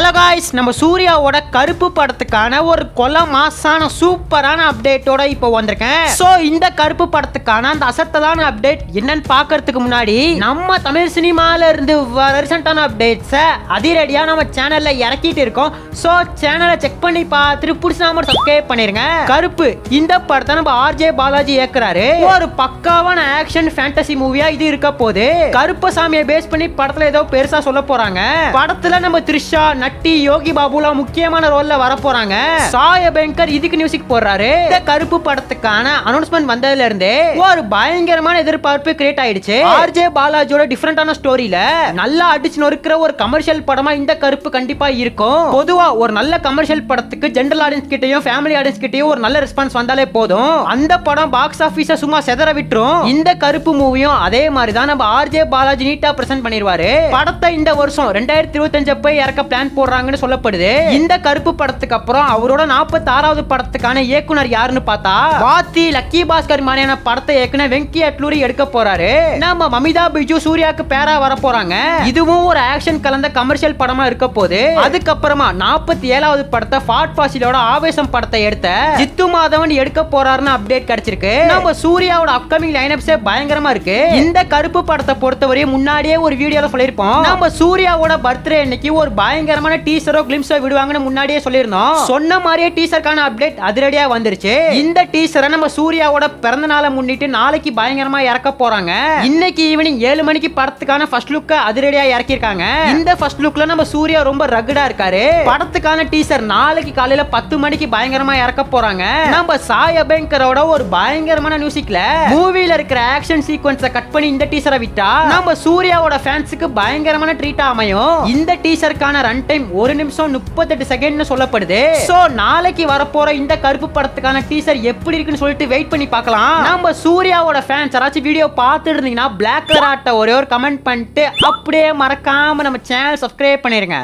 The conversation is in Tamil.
ஹலோ காய்ஸ், நம்ம சூர்யாவோட கருப்பு படத்துக்கான ஒரு கொலை மாசான சூப்பரான அப்டேட்டோட இப்போ வந்திருக்கேன். சோ இந்த கருப்பு படத்துக்கான அந்த அசத்தலான அப்டேட் என்னன்னு பாக்குறதுக்கு முன்னாடி நம்ம தமிழ் சினிமால இருந்து ரீசெண்டான அப்டேட்ஸை அதிரடியா நம்ம சேனல்ல இறக்கிட்டு இருக்கோம். சோ சேனலை செக் பண்ணி பார்த்துட்டு பிடிச்சா மட்டும் சப்ஸ்கிரைப் பண்ணிருங்க. கருப்பு இந்த படத்தை நம்ம ஆர்ஜே பாலாஜி இயக்குறாரு. ஒரு பக்காவான ஆக்ஷன் ஃபேண்டசி மூவியா இது இருக்க போது. கருப்பசாமியை பேஸ் பண்ணி படத்துல ஏதோ பெருசா சொல்ல போறாங்க. படத்துல நம்ம த்ரிஷா, நட்டி, யோகி பாபுல முக்கியமான ரோல்ல வர போறாங்க. சாய் அபியங்கர் இதுக்கு மியூசிக் போடுறாரு. இந்த கருப்பு படத்துக்கான அனௌன்ஸ்மெண்ட் வந்ததுல இருந்தே ஒரு பயங்கரமான எதிர்பார்ப்பு கிரியேட் ஆயிடுச்சு. ஆர்ஜே பாலாஜியோட டிஃபரெண்டான ஸ்டோரியில நல்லா அடிச்சு நொறுக்கிற ஒரு கமர்ஷியல் படமா இந்த கருப்பு கண்டிப்பா இருக்கும். பொதுவா ஒரு நல்ல கமர்ஷியல் படத்துக்கு ஜெனரல் ஆடியன்ஸ் கிட்டயும் ஃபேமிலி ஆடியன்ஸ் கிட்டயும் ஒரு நல்ல ரெஸ்பான்ஸ் வந்தாலே போதும். அந்த படம் பாக்ஸ் ஆபீஸ சும்மா செதற விட்டுரும். இந்த கருப்பு மூவியும் அதே மாதிரி தான் நம்ம ஆர்ஜே பாலாஜி நீட்டா பிரசன்ட் பண்ணிடுவாரு. படத்தை இந்த வருஷம் 2025 அப்ப இறக்க பிளான் போடுறாங்கன்னு சொல்லப்படுது. இந்த கருப்பு படத்துக்கு அப்புறம் அவரோட 46வது படத்துக்கான இயக்குனர் யாருன்னு பார்த்தா வாத்தி லக்கி பாஸ்கர் மாதிரியான படத்தை இயக்குனர் வெங்கி அட்லூரி எடுக்க போறாரு. நம்ம மமிதா பிஜு சூர்யாக்கு பேரா வர போறாங்க. இதுவும் ஒரு ஆக்ஷன் கலந்த கமர்ஷியல் படமா இருக்க போது. அதுக்கப்புறமா 47வது படத்தை ஃபாட் ஃபாசிலோட ஆவேசம் படத்தை எடுத்த ஜித்து மாதவன் எடுக்க போறாருன்னு அப்டேட் கிடைச்சிருக்கு. நம்ம சூர்யாவோட அப்கமிங் லைனப்ஸே பயங்கரமா இருக்கு. இந்த கருப்பு படத்தை பொறுத்தவரை முன்னாடியே ஒரு வீடியோல சொல்லிருப்போம். நம்ம சூர்யாவோட பர்த்டே அன்னைக்கு ஒரு பயங்கரமான டீசரோ கிளிம்ஸோ விடுவாங்கன்னு முன்னாடியே சொல்லிருந்தோம். சொன்ன மாதிரியே டீசருக்கான அப்டேட் அதிரடியா வந்துருச்சு. இந்த டீசரை நம்ம சூர்யாவோட பிறந்த நாளை முன்னிட்டு நாளைக்கு பயங்கரமா இறக்க போறாங்க. இன்னைக்கு ஈவினிங் 7 மணிக்கு படத்துக்கான ஃபர்ஸ்ட் லுக்க அதிரடியா இறக்கிருக்காங்க. இந்த ஃபர்ஸ்ட் லுக்ல நம்ம சூர்யா ரொம்ப ரகடா இருக்காரு. படத்துக்கான டீசர் நாளைக்கு காலையில 10 மணிக்கு பயங்கரமா இறக்க போறாங்க. நம்ம சாய் அபியங்கரோட ஒரு பயங்கரமான மியூசிக்ல மூவில இருக்கிற ஆக்ஷன் சீக்வென்ஸை கட் பண்ணி இந்த டீசரை விட்டா நம்ம சூர்யாவோட ஃபேன்ஸுக்கு பயங்கரமான ட்ரீட் அமையும். இந்த டீசருக்கான ரன் டைம் 1 நிமிஷம் 38 செகண்ட்னு சொல்லப்படுது. சோ நாளைக்கு வரப்போற இந்த கருப்பு படத்துக்கான டீசர் எப்படி இருக்குன்னு சொல்லிட்டு வெயிட் பண்ணி பார்க்கலாம். நம்ம சூர்யாவோட ஃபேன்ஸ் யாராச்சும் வீடியோ பார்த்துட்டு இருந்தீங்கன்னா பிளாக் கலர் ஆட்ட ஒரே ஒரு கமெண்ட் பண்ணிட்டு அப்படியே மறக்காம நம்ம சேனல் சப்ஸ்கிரைப் பண்ணிருங்க.